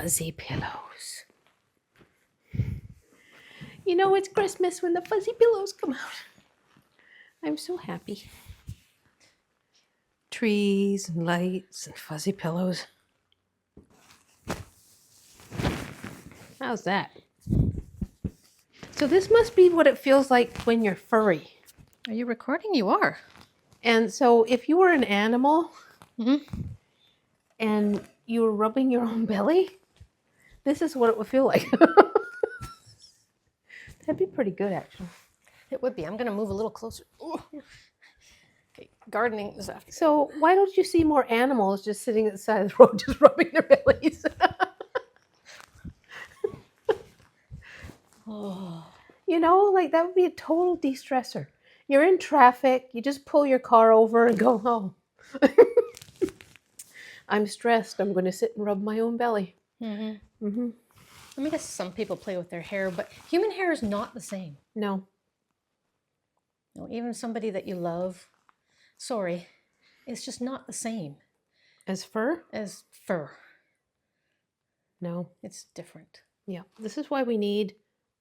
fuzzy pillows. You know, it's Christmas when the fuzzy pillows come out. I'm so happy. Trees and lights and fuzzy pillows. How's that? So this must be what it feels like when you're furry. Are you recording? You are. And so if you were an animal Mm-hmm. and you were rubbing your own belly, this is what it would feel like. That'd be pretty good, actually. It would be. I'm going to move a little closer. Ooh. Okay, gardening is after. So why don't you see more animals just sitting at the side of the road just rubbing their bellies? Oh. You know, like that would be a total de-stressor. You're in traffic, you just pull your car over and go home. I'm stressed. I'm going to sit and rub my own belly. Mm-hmm. Mm-hmm. I mean, I guess some people play with their hair, but human hair is not the same. No. You know, even somebody that you love, sorry, it's just not the same As fur? as fur. No. It's different. Yeah. This is why we need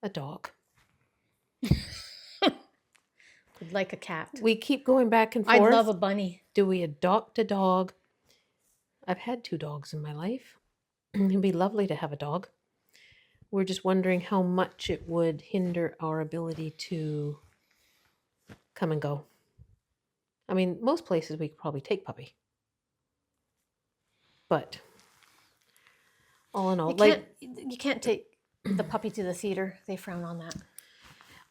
a dog. I'd like a cat. We keep going back and forth. I'd love a bunny. Do we adopt a dog? I've had 2 dogs in my life. It'd be lovely to have a dog. We're just wondering how much it would hinder our ability to come and go. I mean, most places we could probably take puppy. But all in all, You can't take the puppy to the theater. They frown on that.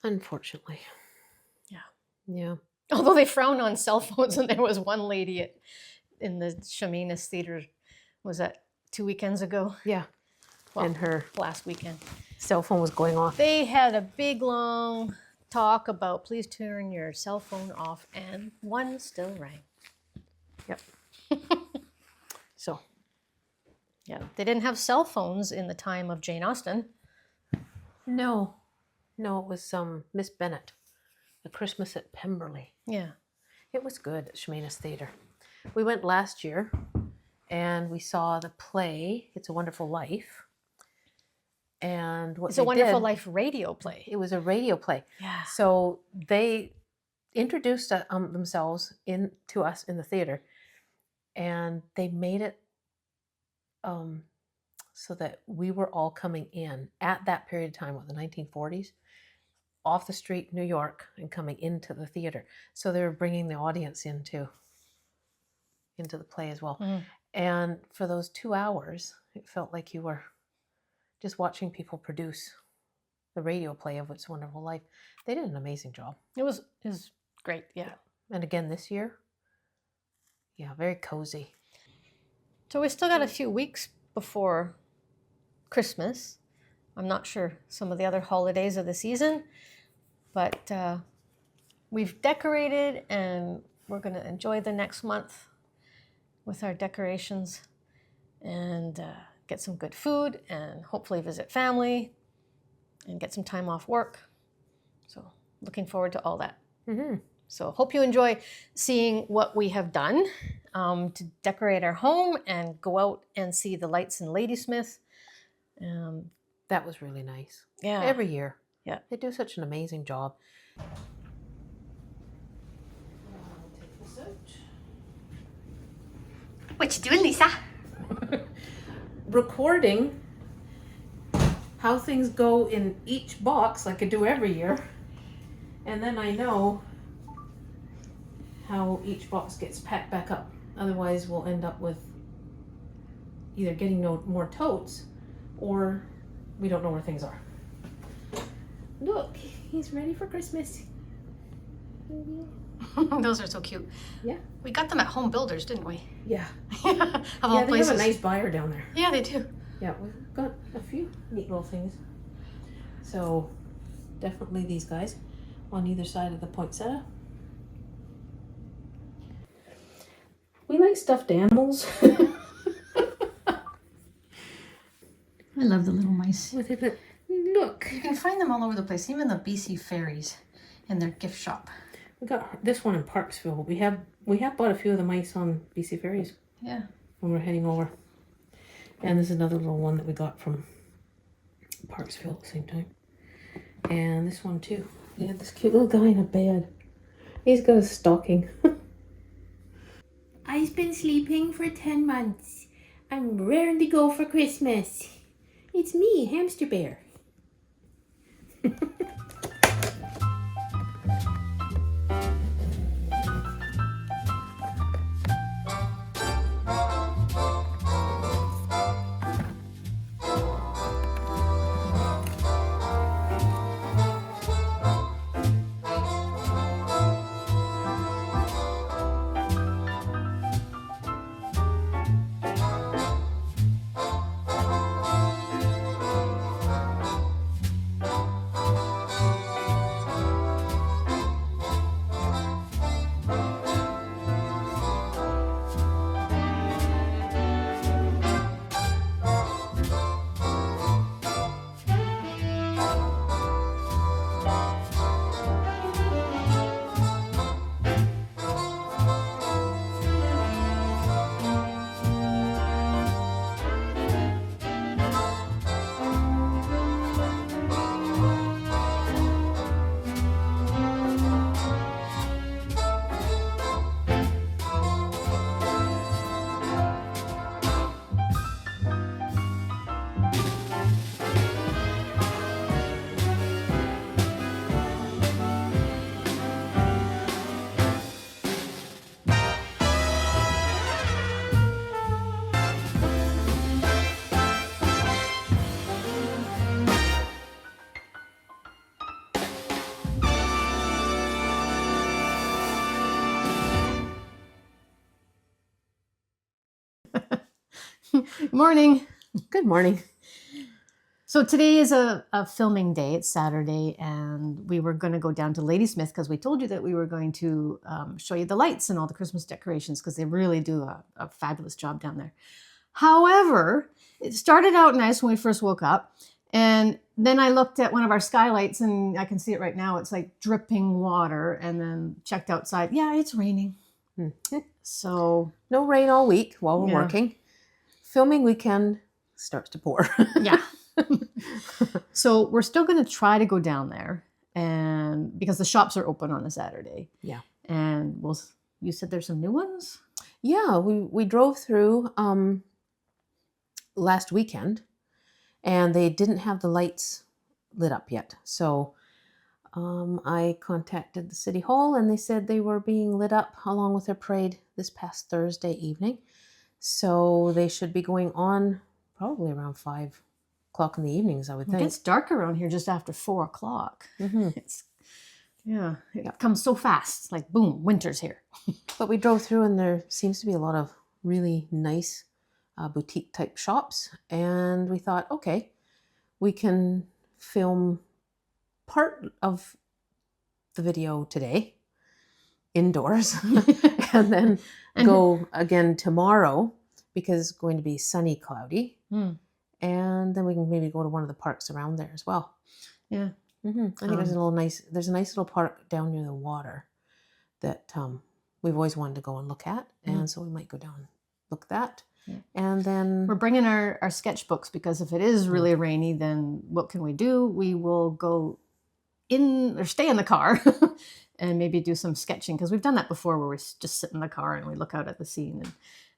unfortunately. Yeah. Yeah. Although they frown on cell phones, and there was one lady in the Chemainus Theater, was that 2 weekends ago? Yeah. Well, And her last weekend. cell phone was going off. They had a big, long talk about please turn your cell phone off, and one still rang. Yep. So. Yeah, they didn't have cell phones in the time of Jane Austen. No. No, it was Miss Bennet. A Christmas at Pemberley. Yeah. It was good at Chemainus Theatre. We went last year and we saw the play, It's a Wonderful Life. And what It's a Wonderful Life radio play. It was a radio play. Yeah. So they introduced themselves to us in the theater, and they made it so that we were all coming in at that period of time, the 1940s, off the street, New York, and coming into the theater. So they were bringing the audience into the play as well. Mm. And for those 2 hours, it felt like you were just watching people produce the radio play of It's a Wonderful Life. They did an amazing job. It was great, yeah. And again this year, yeah, very cozy. So we still got a few weeks before Christmas. I'm not sure some of the other holidays of the season, but we've decorated, and we're going to enjoy the next month with our decorations and get some good food and hopefully visit family and get some time off work. So looking forward to all that. Mm-hmm. So hope you enjoy seeing what we have done to decorate our home and go out and see the lights in Ladysmith. That was really nice. Yeah. Every year. Yeah. They do such an amazing job. What you doing, Lisa? Recording how things go in each box like I do every year. And then I know how each box gets packed back up. Otherwise we'll end up with either getting no more totes or we don't know where things are. Look, he's ready for Christmas. Those are so cute. Yeah. We got them at Home Builders, didn't we? Yeah. Of all They places. have a nice buyer down there. Yeah, they do. Yeah, we've got a few neat little things. So definitely these guys on either side of the poinsettia. We like stuffed animals. I love the little mice. With it, but look. You can find them all over the place, even the BC Fairies in their gift shop. We got this one in Parksville. We have bought a few of the mice on BC Ferries. Yeah. When we're heading over. And this is another little one that we got from Parksville at the same time. And this one too. We had this cute little guy in a bed. He's got a stocking. I've been sleeping for 10 months. I'm raring to go for Christmas. It's me, Hamster Bear. Morning. Good morning. So today is a filming day. It's Saturday, and we were going to go down to Ladysmith because we told you that we were going to show you the lights and all the Christmas decorations because they really do a fabulous job down there. However, it started out nice when we first woke up, and then I looked at one of our skylights, and I can see it right now. It's like dripping water, and then checked outside. Yeah, it's raining. So No rain all week while we're working. Filming weekend starts to pour. Yeah. So we're still going to try to go down there, and because the shops are open on a Saturday. Yeah. And you said there's some new ones? Yeah, we drove through last weekend, and they didn't have the lights lit up yet. So I contacted the city hall, and they said they were being lit up along with their parade this past Thursday evening. So they should be going on probably around 5 o'clock in the evenings, I would think. It gets dark around here just after 4 o'clock. Mm-hmm. It comes so fast. It's like, boom, winter's here. But we drove through, and there seems to be a lot of really nice boutique type shops. And we thought, okay, we can film part of the video today indoors and then go again tomorrow because it's going to be sunny, cloudy. And then we can maybe go to one of the parks around there as well. Yeah. Mm-hmm. I think there's a nice little park down near the water that we've always wanted to go and look at. And so we might go down and look at that. Yeah. And then we're bringing our sketchbooks because if it is really rainy, then what can we do? We will go in or stay in the car and maybe do some sketching, because we've done that before where we just sit in the car and we look out at the scene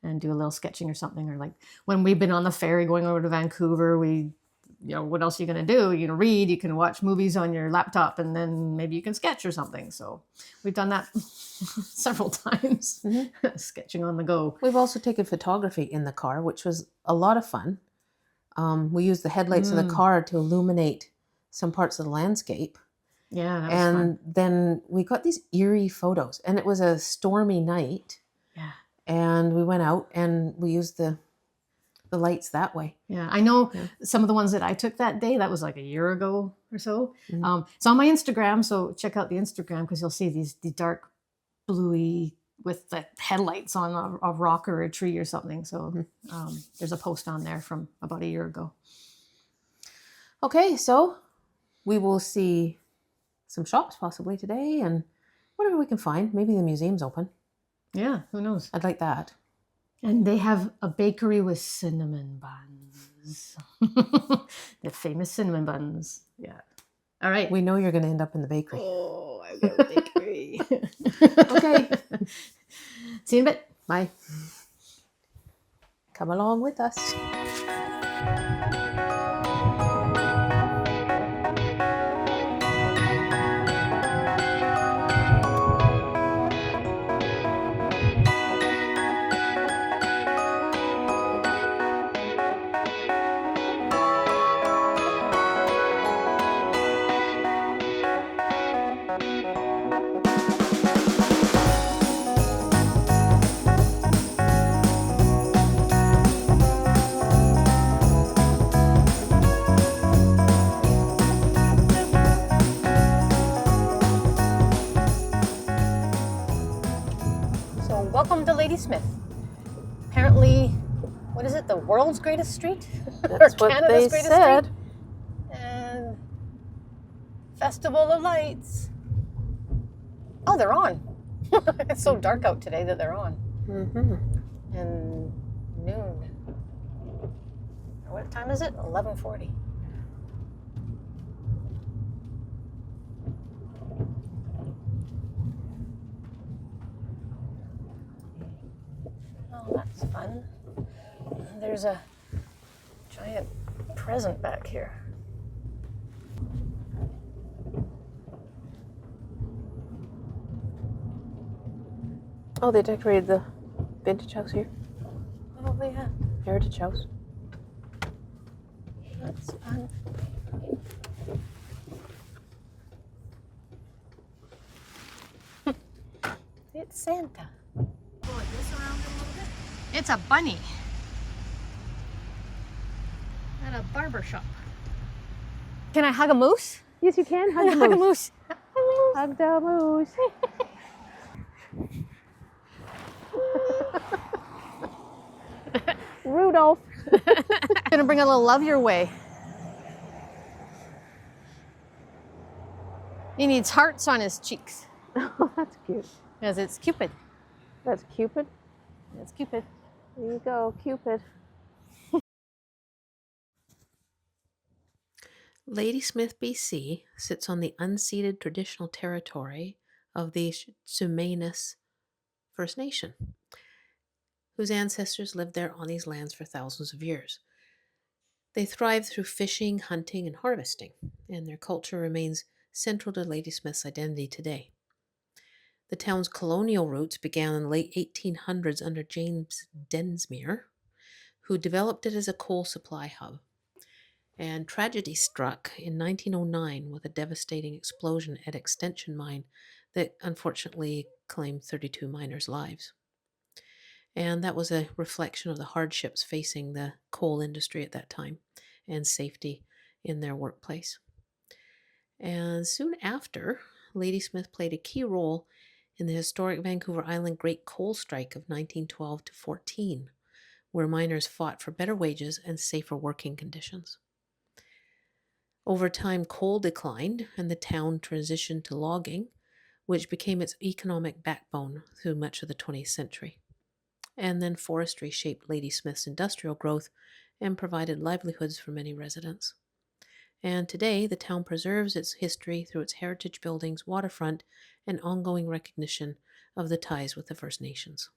and do a little sketching or something. Or like when we've been on the ferry going over to Vancouver, what else are you going to do? You can read, you can watch movies on your laptop, and then maybe you can sketch or something. So we've done that several times, sketching on the go. We've also taken photography in the car, which was a lot of fun. We used the headlights of the car to illuminate some parts of the landscape. Yeah, that was and fun. Then we got these eerie photos, and it was a stormy night. Yeah. And we went out and we used the lights that way. Yeah, I know some of the ones that I took that day, that was like a year ago or so. It's on my Instagram, so check out the Instagram because you'll see these dark bluey with the headlights on a rock or a tree or something. So there's a post on there from about a year ago. Okay, so we will see some shops possibly today and whatever we can find. Maybe the museum's open. Yeah, who knows? I'd like that. And they have a bakery with cinnamon buns. The famous cinnamon buns. Yeah. All right. We know you're going to end up in the bakery. Oh, I've got a bakery. Okay. See you in a bit. Bye. Come along with us. So, welcome to Ladysmith. Apparently, what is it? The world's greatest street? That's Or what Canada's they greatest said. street? And Festival of Lights. Oh, they're on. It's so dark out today that they're on. Mm-hmm. And noon. What time is it? 11:40. Oh, that's fun. There's a giant present back here. Oh, they decorated the vintage house here. Oh, yeah. Heritage house. That's fun. It's Santa. Pull this around a little bit. It's a bunny. At a barber shop. Can I hug a moose? Yes, you can. Hug Hug a moose. Hug the moose. Rudolph. Gonna bring a little love your way. He needs hearts on his cheeks. Oh, that's cute. Because it's Cupid. That's Cupid. It's Cupid. There you go, Cupid. Ladysmith, BC sits on the unceded traditional territory of the Sumanis First Nation, whose ancestors lived there on these lands for thousands of years. They thrived through fishing, hunting, and harvesting, and their culture remains central to Ladysmith's identity today. The town's colonial roots began in the late 1800s under James Densmere, who developed it as a coal supply hub. And tragedy struck in 1909 with a devastating explosion at Extension Mine that unfortunately claimed 32 miners' lives. And that was a reflection of the hardships facing the coal industry at that time and safety in their workplace. And soon after, Ladysmith played a key role in the historic Vancouver Island Great Coal Strike of 1912 to 14, where miners fought for better wages and safer working conditions. Over time, coal declined and the town transitioned to logging, which became its economic backbone through much of the 20th century. And then forestry shaped Ladysmith's industrial growth and provided livelihoods for many residents. And today, the town preserves its history through its heritage buildings, waterfront, and ongoing recognition of the ties with the First Nations.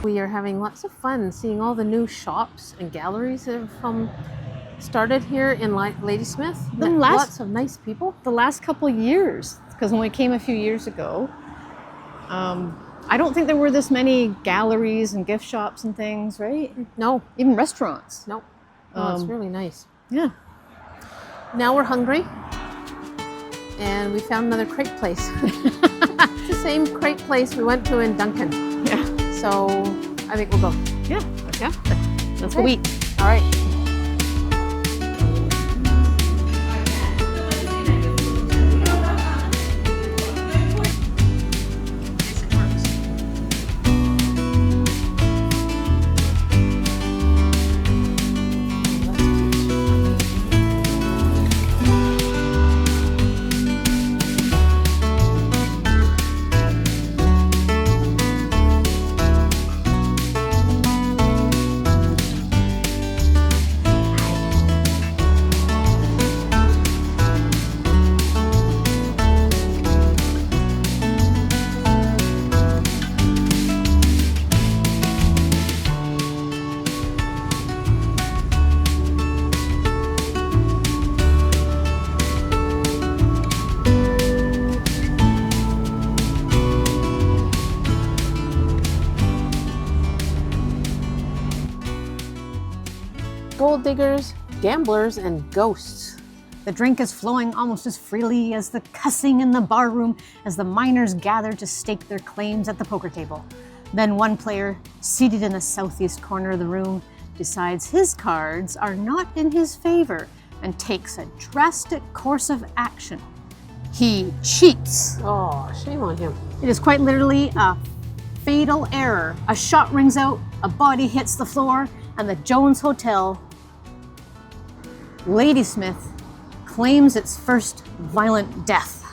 We are having lots of fun seeing all the new shops and galleries that have started here in Ladysmith. Lots of nice people. The last couple years, because when we came a few years ago, I don't think there were this many galleries and gift shops and things, right? No. Even restaurants. No. Oh, it's really nice. Yeah. Now we're hungry, and we found another crepe place. It's the same crepe place we went to in Duncan. Yeah. So I think we'll go. Yeah. Yeah? Let's go eat. All right. Gold diggers, gamblers, and ghosts. The drink is flowing almost as freely as the cussing in the barroom as the miners gather to stake their claims at the poker table. Then one player, seated in the southeast corner of the room, decides his cards are not in his favor and takes a drastic course of action. He cheats. Oh, shame on him. It is quite literally a fatal error. A shot rings out, a body hits the floor, and the Jones Hotel, Ladysmith, claims its first violent death.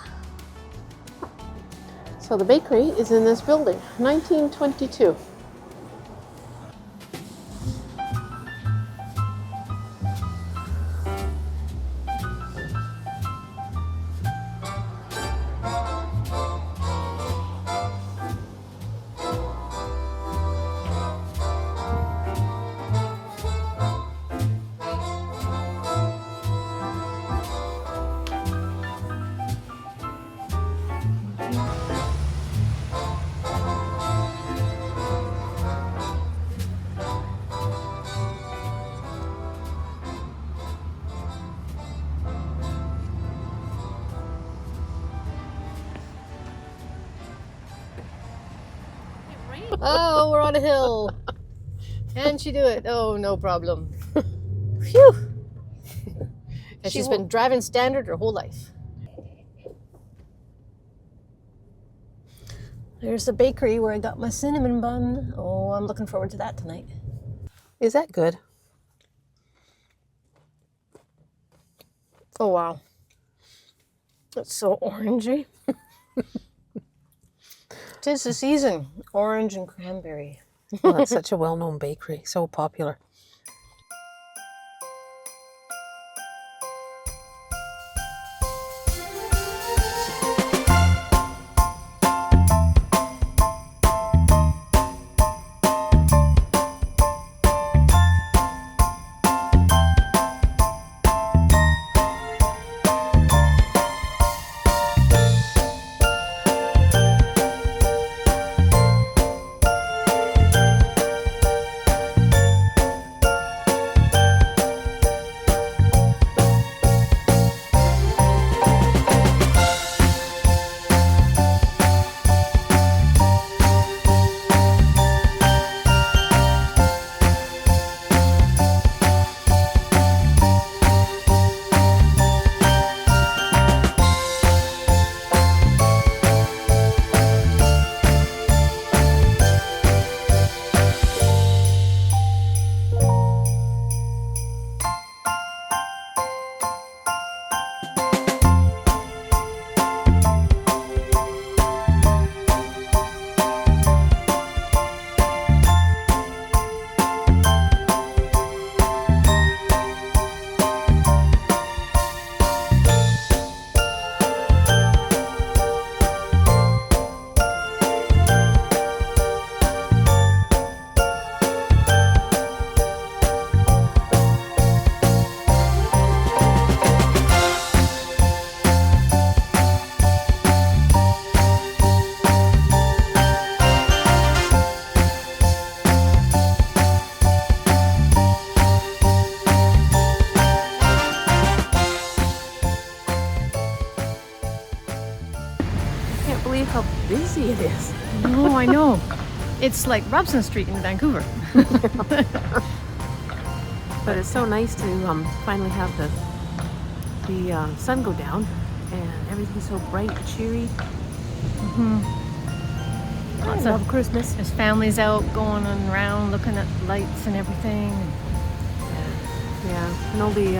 So the bakery is in this building, 1922. Oh, we're on a hill. Can she do it? Oh, no problem. Phew. And she's been driving standard her whole life. There's the bakery where I got my cinnamon bun. Oh, I'm looking forward to that tonight. Is that good? Oh, wow. That's so orangey. 'Tis the season. Orange and cranberry. Well, that's such a well-known bakery. So popular. busy it is. Oh, I know. It's like Robson Street in Vancouver. But it's so nice to finally have the sun go down and everything's so bright and cheery. I love Christmas. There's families out going around looking at lights and everything. Yeah, and all the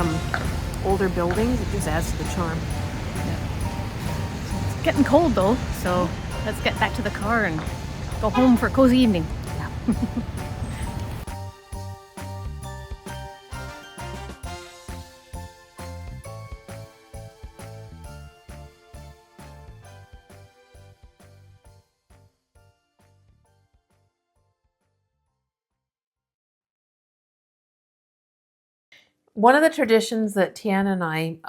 older buildings, it just adds to the charm. It's getting cold though, so let's get back to the car and go home for a cozy evening. One of the traditions that Tiana and I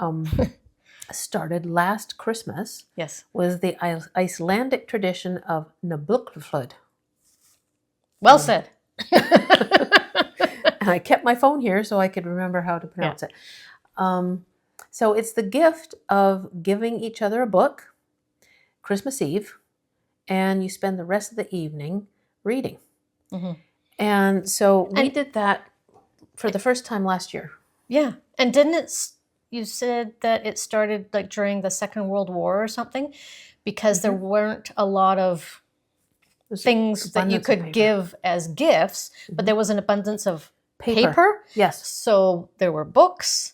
started last Christmas Yes. was the Icelandic tradition of Nabuklaflud. Well said. And I kept my phone here so I could remember how to pronounce it. So it's the gift of giving each other a book, Christmas Eve, and you spend the rest of the evening reading. And so we did that for the first time last year. Yeah. And didn't it, you said that it started like during the Second World War or something, because there weren't a lot of things that you could give as gifts, but there was an abundance of paper. Yes. So there were books.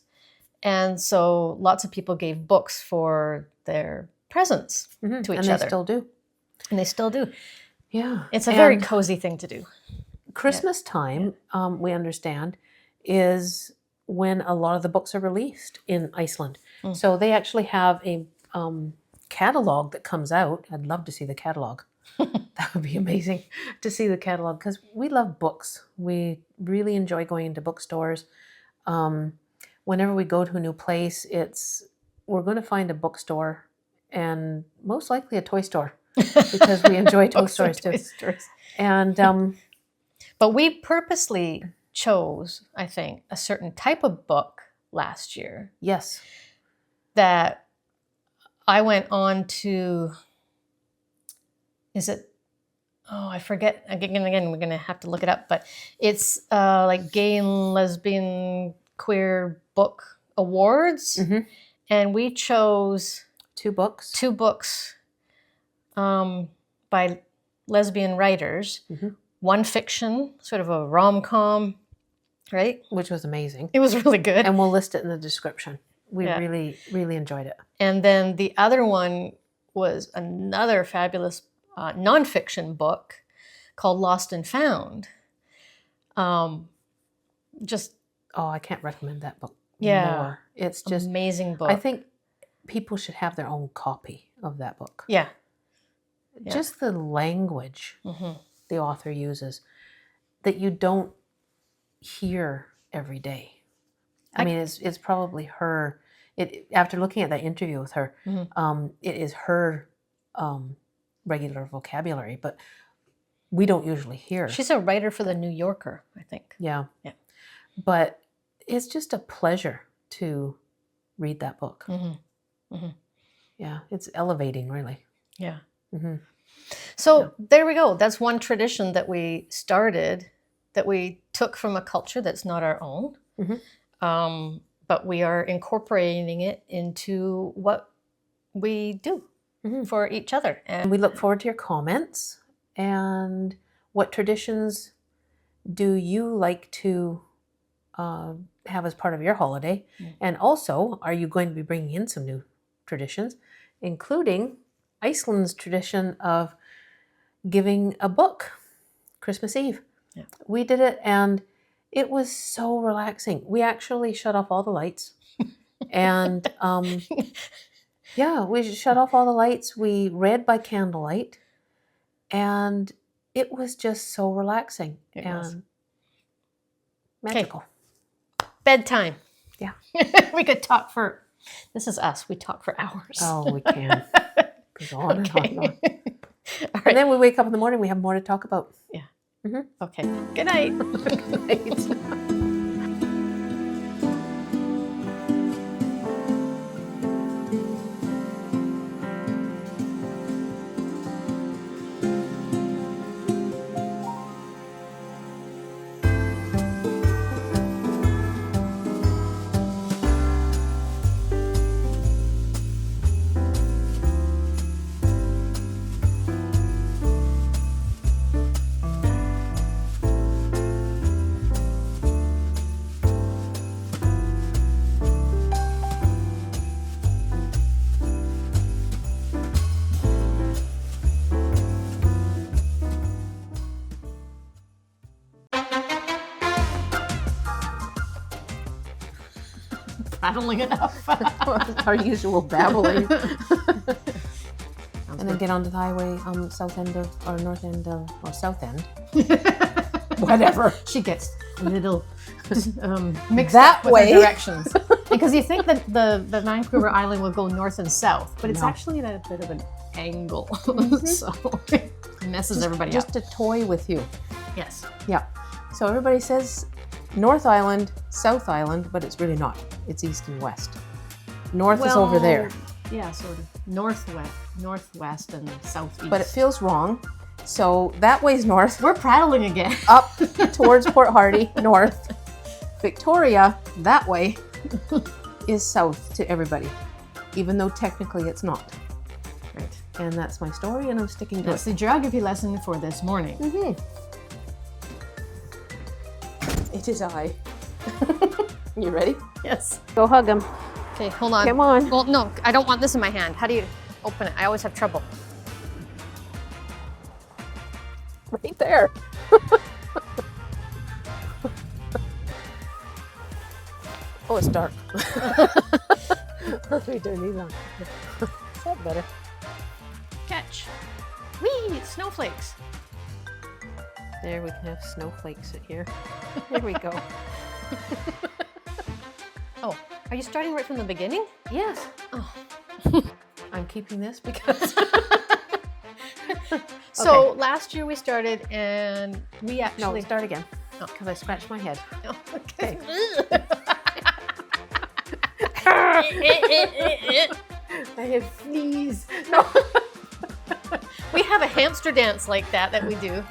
And so lots of people gave books for their presents to each and other. they still do. And they still do. Yeah. It's a very cozy thing to do. Christmas time, we understand, is when a lot of the books are released in Iceland. So they actually have a catalog that comes out. I'd love to see the catalog. That would be amazing to see the catalog because we love books. We really enjoy going into bookstores. Whenever we go to a new place, we're going to find a bookstore and most likely a toy store because we enjoy toy stores too. And but we purposely chose, I think, a certain type of book last year. Yes. That I went on to, is it, oh, I forget, again, we're going to have to look it up, but it's like Gay and Lesbian Queer Book Awards. And we chose two books by lesbian writers. One fiction, sort of a rom-com, right? Which was amazing. It was really good. And we'll list it in the description. We really, really enjoyed it. And then the other one was another fabulous nonfiction book called Lost and Found. Just I can't recommend that book more. It's just amazing book. I think people should have their own copy of that book. Yeah. Just the language the author uses that you don't hear every day. I mean, it's probably her. After looking at that interview with her, it is her regular vocabulary, but we don't usually hear. She's a writer for the New Yorker, I think. Yeah. But it's just a pleasure to read that book. Yeah, it's elevating, really. Yeah. So there we go. That's one tradition that we started, that we took from a culture that's not our own. But we are incorporating it into what we do for each other. And we look forward to your comments. And what traditions do you like to have as part of your holiday? And also, are you going to be bringing in some new traditions, including Iceland's tradition of giving a book Christmas Eve? We did it and it was so relaxing. We actually shut off all the lights and we shut off all the lights. We read by candlelight and it was just so relaxing and magical. Bedtime. Yeah. We could talk for, this is us, we talk for hours. Oh, we can. Goes on and on and on. All right. And then we wake up in the morning, we have more to talk about. Yeah. Okay. Good night. Good night. prattling enough. Our usual babbling. And then get onto the highway, south end of, or north end of, or south end. Whatever. She gets a little mixed That up with way. her directions. Because you think that the Vancouver Island will go north and south, but it's No. actually at a bit of an angle. So it messes everybody Just up. to toy with you. Yes. Yeah. So everybody says North Island, South Island, but it's really not. It's east and west. North is over there. Yeah, sort of. Northwest and southeast. But it feels wrong. So that way's north. We're prattling again. Up towards Port Hardy, north. Victoria, that way, is south to everybody. Even though technically it's not. Right. And that's my story, and I'm sticking to That's it. the geography lesson for this morning. Mm-hmm. It is I. You ready? Yes. Go hug him. Okay, hold on. Come on. Well, no, I don't want this in my hand. How do you open it? I always have trouble. Right there. Oh, it's dark. Let me turn these on. Is that better? Catch. Whee! It's snowflakes. There, we can have snowflakes in here. There we go. Oh, are you starting right from the beginning? Yes. Oh. I'm keeping this because So last year we started and we no, actually start again. Because I scratched my head. Oh, okay. I have fleas. No. We have a hamster dance like that we do.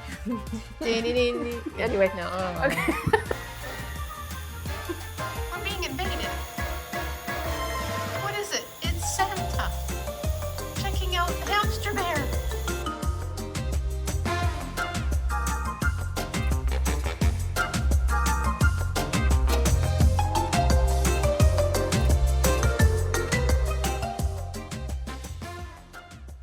Anyway, No. okay.